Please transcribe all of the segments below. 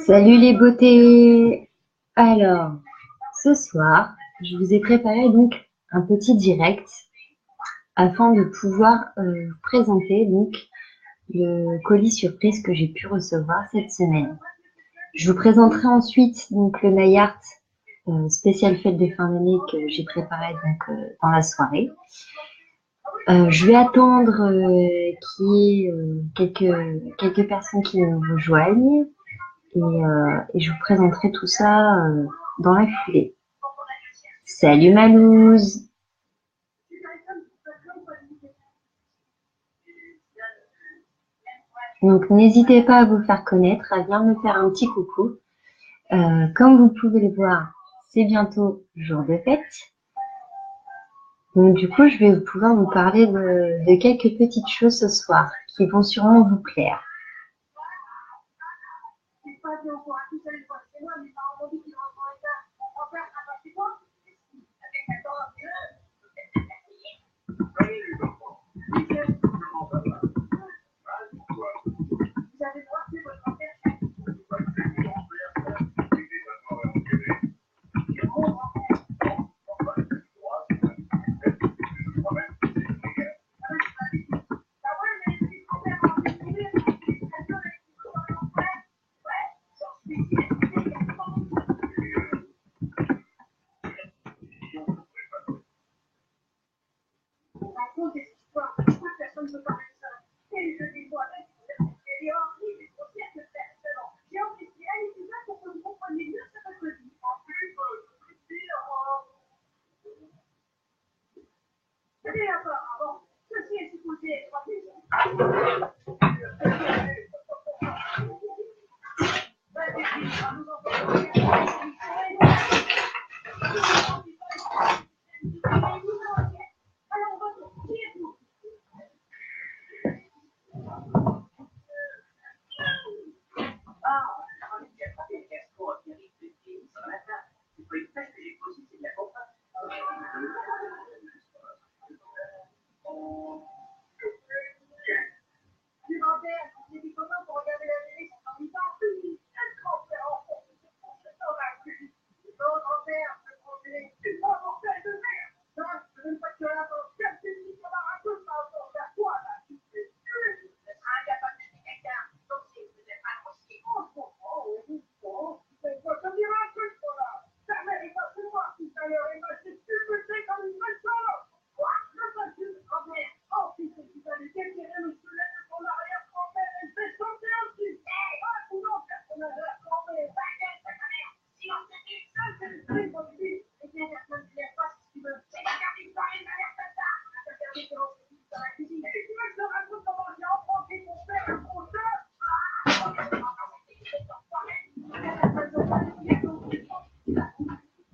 Salut les beautés! Alors, ce soir, je vous ai préparé donc un petit direct afin de pouvoir vous présenter donc le colis surprise que j'ai pu recevoir cette semaine. Je vous présenterai ensuite donc le nail art spécial fête de fin d'année que j'ai préparé donc dans la soirée. Je vais attendre qu'il y ait quelques personnes qui me rejoignent. Et je vous présenterai tout ça dans la foulée. Salut Malouse! Donc n'hésitez pas à vous faire connaître, à venir me faire un petit coucou. Comme vous pouvez le voir, c'est bientôt jour de fête. Donc du coup, je vais pouvoir vous parler de quelques petites choses ce soir qui vont sûrement vous plaire.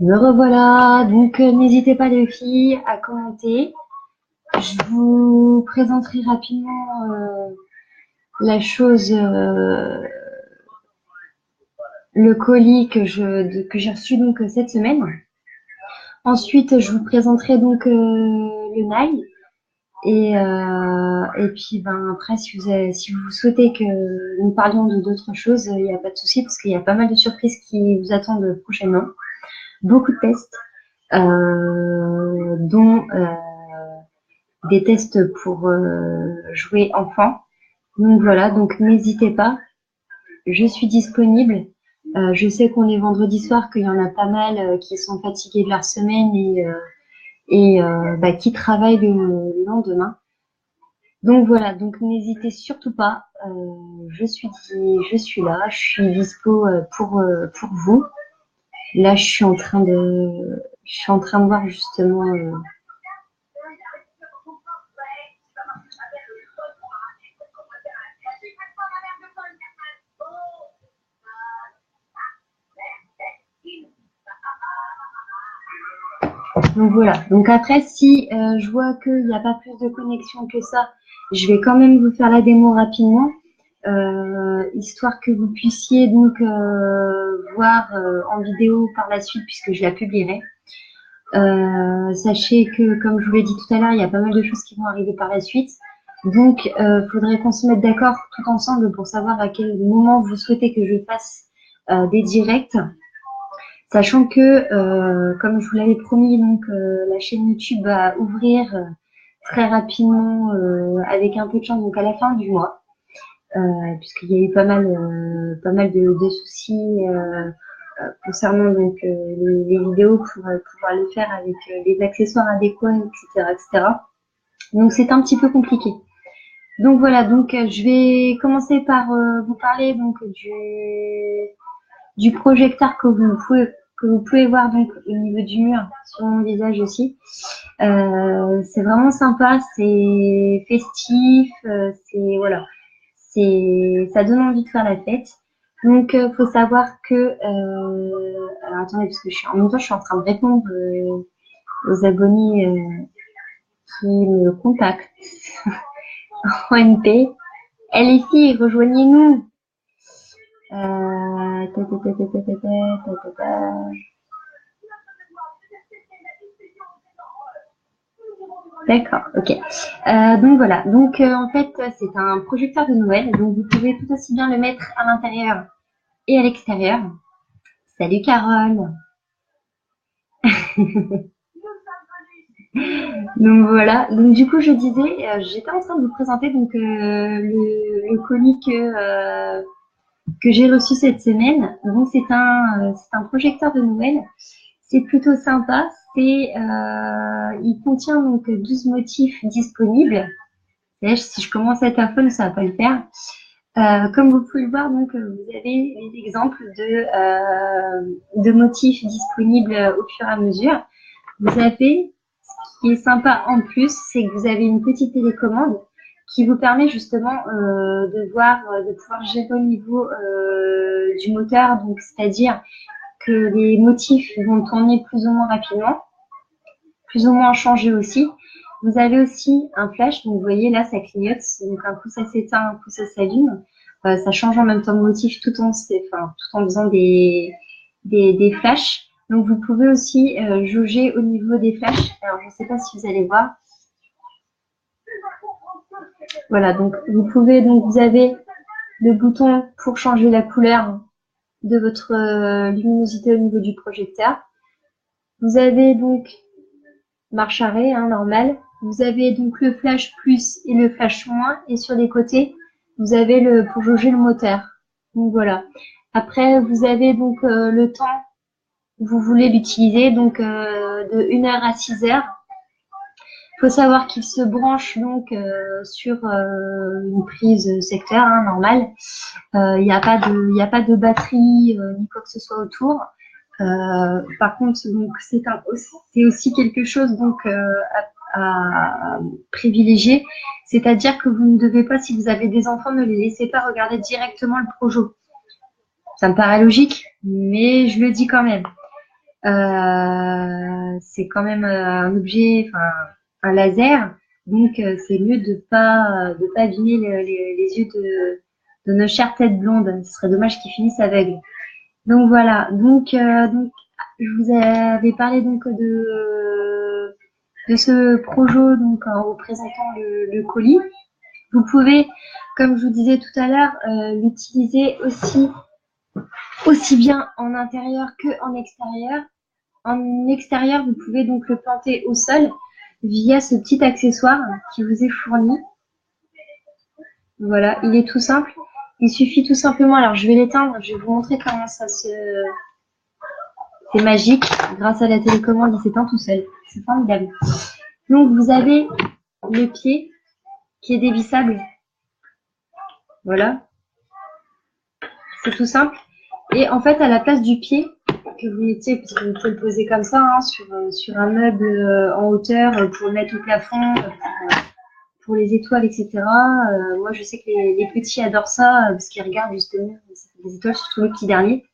Me revoilà, donc n'hésitez pas les filles à commenter. Je vous présenterai rapidement la chose, le colis que j'ai reçu donc cette semaine. Ensuite, je vous présenterai donc le nail. Et puis après, si vous souhaitez que nous parlions de d'autres choses, il n'y a pas de souci parce qu'il y a pas mal de surprises qui vous attendent prochainement. Beaucoup de tests, dont des tests pour jouer enfant. Donc voilà, donc n'hésitez pas, je suis disponible. Je sais qu'on est vendredi soir, qu'il y en a pas mal qui sont fatigués de leur semaine et qui travaillent le lendemain. Donc voilà, donc n'hésitez surtout pas, je suis là, je suis dispo pour vous. Là, je suis en train de voir justement. Donc voilà. Donc après, si je vois qu'il n'y a pas plus de connexion que ça, je vais quand même vous faire la démo rapidement, histoire que vous puissiez donc voir en vidéo par la suite, puisque je la publierai. Sachez que, comme je vous l'ai dit tout à l'heure, il y a pas mal de choses qui vont arriver par la suite. Donc, faudrait qu'on se mette d'accord tout ensemble pour savoir à quel moment vous souhaitez que je fasse des directs. Sachant que, comme je vous l'avais promis, donc la chaîne YouTube va ouvrir très rapidement avec un peu de chance, donc à la fin du mois, puisqu'il y a eu pas mal de soucis concernant donc les vidéos pour pouvoir les faire avec les accessoires adéquats, etc., etc. Donc c'est un petit peu compliqué. Donc voilà, donc je vais commencer par vous parler donc du projecteur que vous pouvez voir donc au niveau du mur sur mon visage aussi. C'est vraiment sympa, c'est festif, c'est voilà, c'est ça donne envie de faire la fête. Donc faut savoir que alors attendez parce que en même temps je suis en train de répondre aux abonnés qui me contactent en MP. Eh les filles, rejoignez-nous. Ta, ta, ta, ta, ta, ta, ta, ta, ta. D'accord, ok. Donc voilà, donc en fait c'est un projecteur de Noël, donc vous pouvez tout aussi bien le mettre à l'intérieur et à l'extérieur. Salut Carole. Donc voilà, donc du coup je disais, j'étais en train de vous présenter donc le colis que j'ai reçu cette semaine. Donc c'est un projecteur de Noël. C'est plutôt sympa. Il contient donc 12 motifs disponibles. Là, si je commence à être à fond, ça va pas le faire. Comme vous pouvez le voir, donc vous avez des exemples de motifs disponibles au fur et à mesure. Vous avez, ce qui est sympa en plus, c'est que vous avez une petite télécommande qui vous permet justement de pouvoir gérer au niveau du moteur, donc c'est-à-dire que les motifs vont tourner plus ou moins rapidement, plus ou moins changer aussi. Vous avez aussi un flash, donc vous voyez là ça clignote, donc un coup ça s'éteint, un coup ça s'allume. Ça change en même temps de motif tout en faisant des flashs. Donc vous pouvez aussi jauger au niveau des flashs. Alors je ne sais pas si vous allez voir. Voilà, donc vous avez le bouton pour changer la couleur de votre luminosité au niveau du projecteur. Vous avez donc marche arrêt, hein, normal. Vous avez donc le flash plus et le flash moins. Et sur les côtés, vous avez pour jauger le moteur. Donc voilà. Après, vous avez donc le temps où vous voulez l'utiliser, donc de 1 heure à 6 heures. Il faut savoir qu'il se branche donc sur une prise secteur, hein, normale. Il n'y a pas de batterie ni quoi que ce soit autour. Par contre, donc c'est aussi quelque chose donc à privilégier, c'est-à-dire que vous ne devez pas, si vous avez des enfants, ne les laissez pas regarder directement le projo. Ça me paraît logique, mais je le dis quand même. C'est quand même un objet, enfin un laser, donc c'est mieux de pas abîmer les yeux de nos chères têtes blondes. Ce serait dommage qu'ils finissent aveugles. Donc voilà, donc je vous avais parlé donc de ce projo donc en vous présentant le colis. Vous pouvez, comme je vous disais tout à l'heure, l'utiliser aussi bien en intérieur que en extérieur. En extérieur, vous pouvez donc le planter au sol via ce petit accessoire qui vous est fourni. Voilà, il est tout simple. Il suffit tout simplement, alors je vais l'éteindre, je vais vous montrer comment ça se... C'est magique, grâce à la télécommande, il s'éteint tout seul. C'est formidable. Donc vous avez le pied qui est dévissable. Voilà. C'est tout simple. Et en fait, à la place du pied, que vous mettez, parce que vous pouvez le poser comme ça, hein, sur un meuble en hauteur pour le mettre au plafond, pour les étoiles, etc. Moi, je sais que les petits adorent ça, parce qu'ils regardent justement les étoiles, surtout le petit dernier.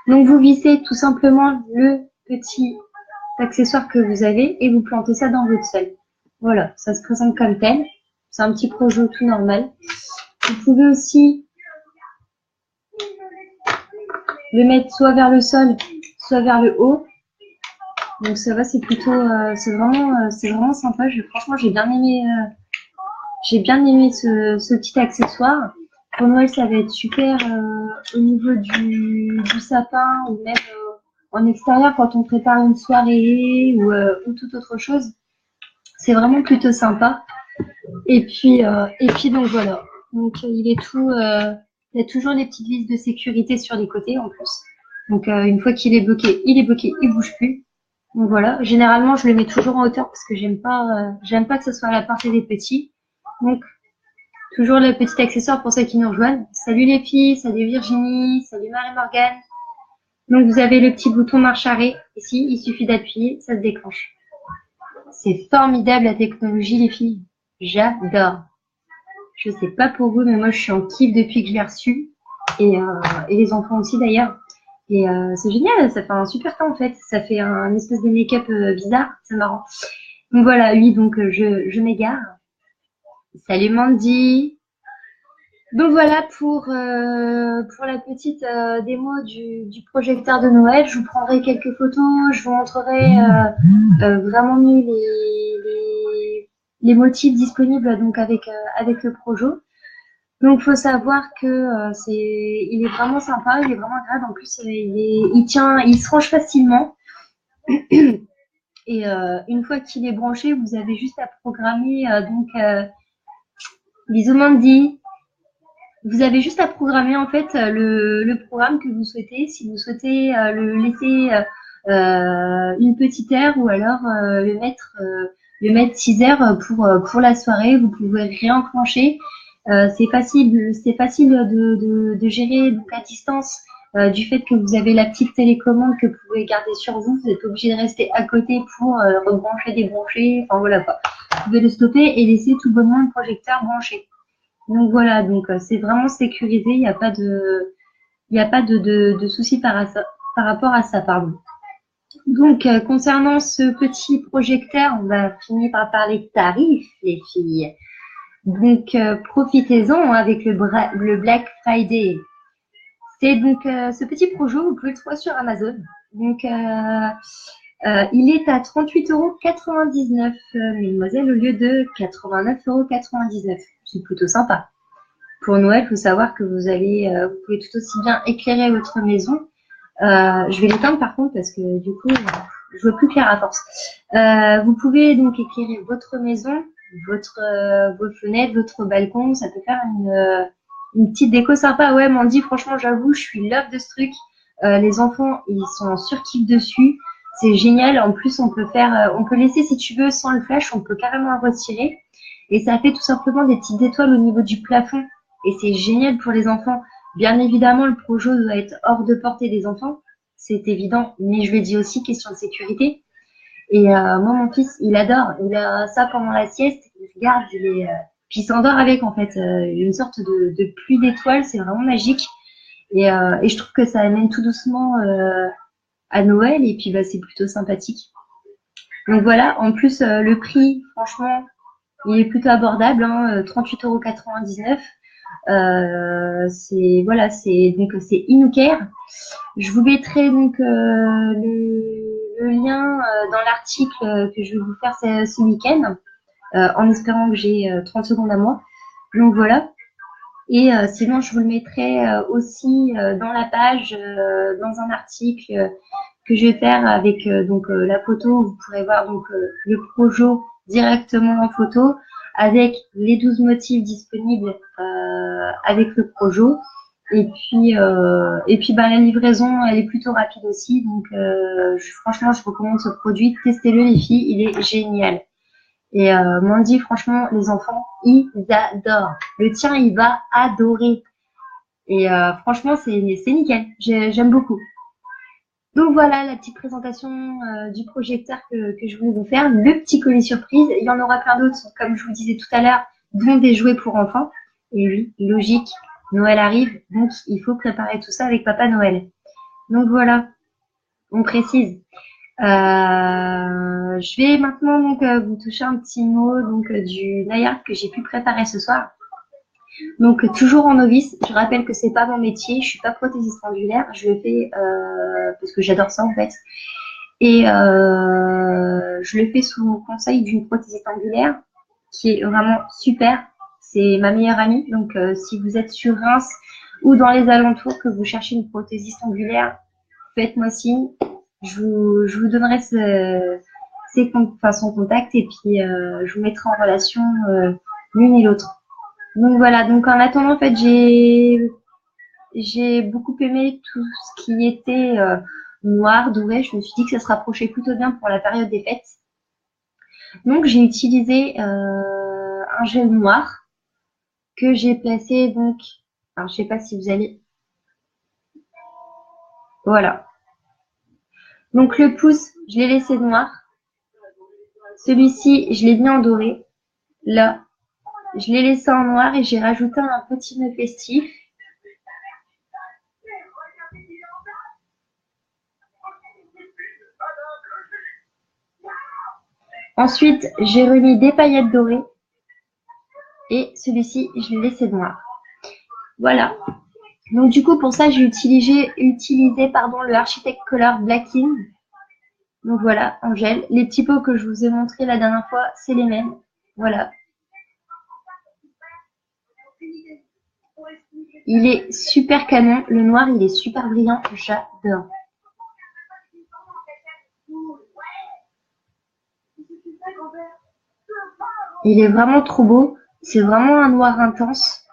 Donc, vous vissez tout simplement le petit accessoire que vous avez et vous plantez ça dans votre sol. Voilà, ça se présente comme tel. C'est un petit projet tout normal. Vous pouvez aussi le mettre soit vers le sol, soit vers le haut. Donc ça va, c'est plutôt, c'est vraiment sympa. Franchement, j'ai bien aimé J'ai bien aimé ce petit accessoire. Pour Noël, ça va être super au niveau du sapin ou même en extérieur quand on prépare une soirée ou toute autre chose. C'est vraiment plutôt sympa. Et puis donc voilà. Donc il y a toujours les petites vis de sécurité sur les côtés en plus. Donc une fois qu'il est bloqué, il bouge plus. Donc voilà. Généralement, je le mets toujours en hauteur parce que j'aime pas que ce soit à la portée des petits. Donc toujours le petit accessoire pour ceux qui nous rejoignent. Salut les filles, salut Virginie, salut Marie-Morgane. Donc vous avez le petit bouton marche arrêt ici, il suffit d'appuyer, ça se déclenche. C'est formidable la technologie les filles. J'adore. Je sais pas pour vous, mais moi je suis en kiff depuis que je l'ai reçu. Et les enfants aussi d'ailleurs. Et c'est génial, ça fait un super temps en fait. Ça fait un espèce de make-up bizarre, c'est marrant. Donc voilà, oui, donc je m'égare. Salut Mandy. Donc voilà pour la petite démo du projecteur de Noël. Je vous prendrai quelques photos, je vous montrerai vraiment mieux les motifs disponibles donc avec le Projo. Donc faut savoir que il est vraiment sympa, il est vraiment agréable. En plus il se range facilement. Et une fois qu'il est branché, vous avez juste à programmer bisous Mandy. Vous avez juste à programmer en fait le programme que vous souhaitez. Si vous souhaitez le laisser une petite heure ou alors le mettre 6 heures pour la soirée, vous pouvez réenclencher. C'est facile de gérer donc à distance du fait que vous avez la petite télécommande que vous pouvez garder sur vous. Vous n'êtes pas obligé de rester à côté pour rebrancher, débrancher. Enfin voilà quoi. Vous pouvez le stopper et laisser tout bonnement le projecteur branché. Donc voilà, donc c'est vraiment sécurisé, il n'y a pas de souci par rapport à ça, pardon. Donc concernant ce petit projecteur, on va finir par parler tarifs, les filles. Donc profitez-en avec le Black Friday. C'est donc ce petit projet, vous pouvez le trouver sur Amazon. Donc il est à 38,99 €, mesdemoiselles, au lieu de 89,99 €. C'est plutôt sympa. Pour Noël, il faut savoir que vous pouvez tout aussi bien éclairer votre maison. Je vais l'éteindre par contre parce que du coup, je vois plus clair à force. Vous pouvez donc éclairer votre maison, vos fenêtres, votre balcon. Ça peut faire une petite déco sympa. Ouais, Mandy, franchement, j'avoue, je suis love de ce truc. Les enfants, ils sont en surkiff dessus. C'est génial. En plus, on peut laisser si tu veux sans le flash, on peut carrément le retirer. Et ça fait tout simplement des petites étoiles au niveau du plafond. Et c'est génial pour les enfants. Bien évidemment, le projet doit être hors de portée des enfants. C'est évident. Mais je le dis aussi, question de sécurité. Et moi, mon fils, il adore. Il a ça pendant la sieste. Il regarde, puis il s'endort avec, en fait. Une sorte de pluie d'étoiles. C'est vraiment magique. Et je trouve que ça amène tout doucement à Noël. Et puis, bah, c'est plutôt sympathique. Donc voilà. En plus, le prix, franchement, il est plutôt abordable. Hein, 38,99 €. C'est InnoCare. Je vous mettrai donc le lien dans l'article que je vais vous faire ce week-end, en espérant que j'ai 30 secondes à moi. Donc voilà. Et sinon, je vous le mettrai aussi dans la page, dans un article que je vais faire avec la photo. Vous pourrez voir donc le projo directement en photo avec les 12 motifs disponibles avec le projo. Et puis bah, la livraison, elle est plutôt rapide aussi. Donc franchement, je recommande ce produit. Testez-le les filles, il est génial. Et Mandy, franchement, les enfants, ils adorent. Le tien, il va adorer. Et franchement, c'est nickel. J'aime beaucoup. Donc voilà la petite présentation du projecteur que je voulais vous faire. Le petit colis surprise. Il y en aura plein d'autres, comme je vous disais tout à l'heure, dont des jouets pour enfants. Et oui, logique, Noël arrive, donc il faut préparer tout ça avec Papa Noël. Donc voilà, on précise. Je vais maintenant donc vous toucher un petit mot donc du naillard que j'ai pu préparer ce soir. Donc toujours en novice, je rappelle que c'est pas mon métier, je suis pas prothésiste pendulaire, je le fais parce que j'adore ça en fait. Et je le fais sous conseil d'une prothésiste pendulaire qui est vraiment super. c'est ma meilleure amie. Donc, si vous êtes sur Reims ou dans les alentours, que vous cherchez une prothésiste angulaire, faites-moi signe. Je vous donnerai son contact et puis je vous mettrai en relation l'une et l'autre. Donc voilà, donc en attendant, en fait, j'ai beaucoup aimé tout ce qui était noir, doré. Je me suis dit que ça se rapprochait plutôt bien pour la période des fêtes. Donc j'ai utilisé un gel noir que j'ai placé donc, alors je sais pas si vous allez, voilà. Donc le pouce, je l'ai laissé noir. Celui-ci, je l'ai mis en doré. Là, je l'ai laissé en noir et j'ai rajouté un petit nœud festif. Ensuite, j'ai remis des paillettes dorées et celui-ci, je l'ai laissé noir. Voilà. Donc du coup, pour ça, j'ai utilisé le Architect Color Black In. Donc voilà, en gel. Les petits pots que je vous ai montrés la dernière fois, c'est les mêmes. Voilà. Il est super canon. Le noir, il est super brillant. J'adore. Il est vraiment trop beau. C'est vraiment un noir intense.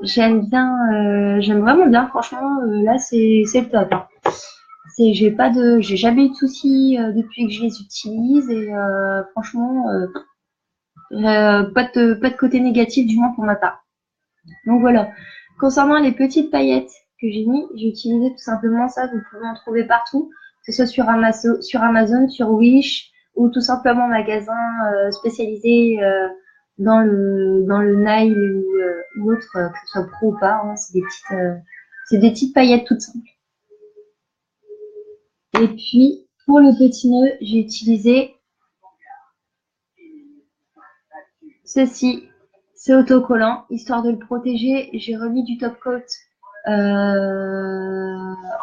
J'aime vraiment bien. Franchement, là, c'est le top. Hein. J'ai jamais eu de soucis depuis que je les utilise et franchement, pas de côté négatif du moins pour ma part. Donc voilà. Concernant les petites paillettes que j'ai mis, j'ai utilisé tout simplement ça. Vous pouvez en trouver partout, que ce soit sur Amazon, sur Wish ou tout simplement en magasin spécialisé dans le nail ou autre, que ce soit pro ou pas. Hein, c'est des petites paillettes toutes simples. Et puis, pour le petit nœud, j'ai utilisé ceci. C'est autocollant, histoire de le protéger. J'ai remis du top coat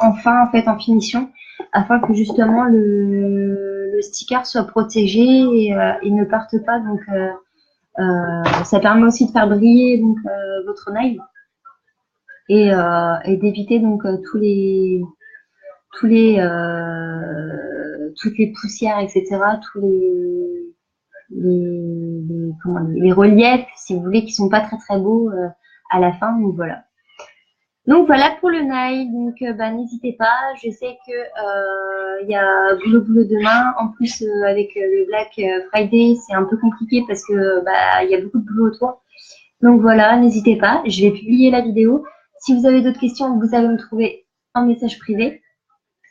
en finition, afin que justement le sticker soit protégé et ne parte pas. Donc, ça permet aussi de faire briller donc votre nail et d'éviter donc toutes les poussières, etc., les reliefs, si vous voulez, qui sont pas très très beaux à la fin. Donc voilà. Donc voilà pour le nail. Donc n'hésitez pas. Je sais que il y a boulot demain. En plus avec le Black Friday, c'est un peu compliqué parce que il y a beaucoup de boulot autour. Donc voilà, n'hésitez pas. Je vais publier la vidéo. Si vous avez d'autres questions, vous savez me trouver en message privé.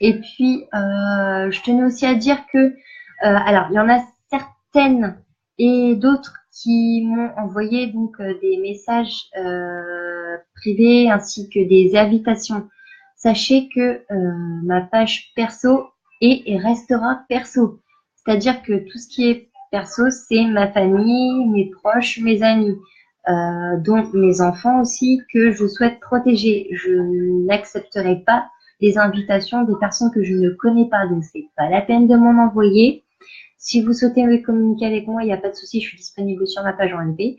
Et puis, je tenais aussi à dire que, alors, il y en a certaines et d'autres qui m'ont envoyé donc des messages privés ainsi que des invitations. Sachez que ma page perso est et restera perso. C'est-à-dire que tout ce qui est perso, c'est ma famille, mes proches, mes amis, dont mes enfants aussi que je souhaite protéger. Je n'accepterai pas des invitations des personnes que je ne connais pas. Donc, c'est pas la peine de m'en envoyer. Si vous souhaitez communiquer avec moi, il n'y a pas de souci, je suis disponible sur ma page en MP.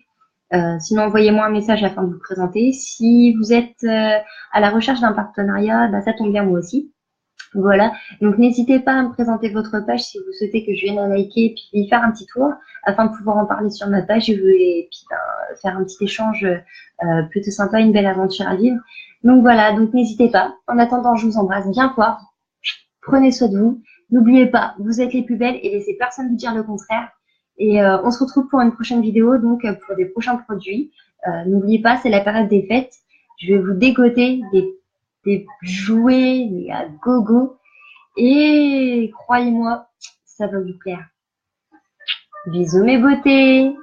Sinon, envoyez-moi un message afin de vous présenter. Si vous êtes à la recherche d'un partenariat, ça tombe bien moi aussi. Voilà, donc n'hésitez pas à me présenter votre page si vous souhaitez que je vienne la liker et puis y faire un petit tour afin de pouvoir en parler sur ma page et puis faire un petit échange plutôt sympa, une belle aventure à vivre. Donc voilà, donc n'hésitez pas. En attendant, je vous embrasse bien fort. Prenez soin de vous. N'oubliez pas, vous êtes les plus belles et laissez personne vous dire le contraire. Et on se retrouve pour une prochaine vidéo, donc pour des prochains produits. N'oubliez pas, c'est la période des fêtes. Je vais vous dégoter des jouets à gogo. Et croyez-moi, ça va vous plaire. Bisous mes beautés!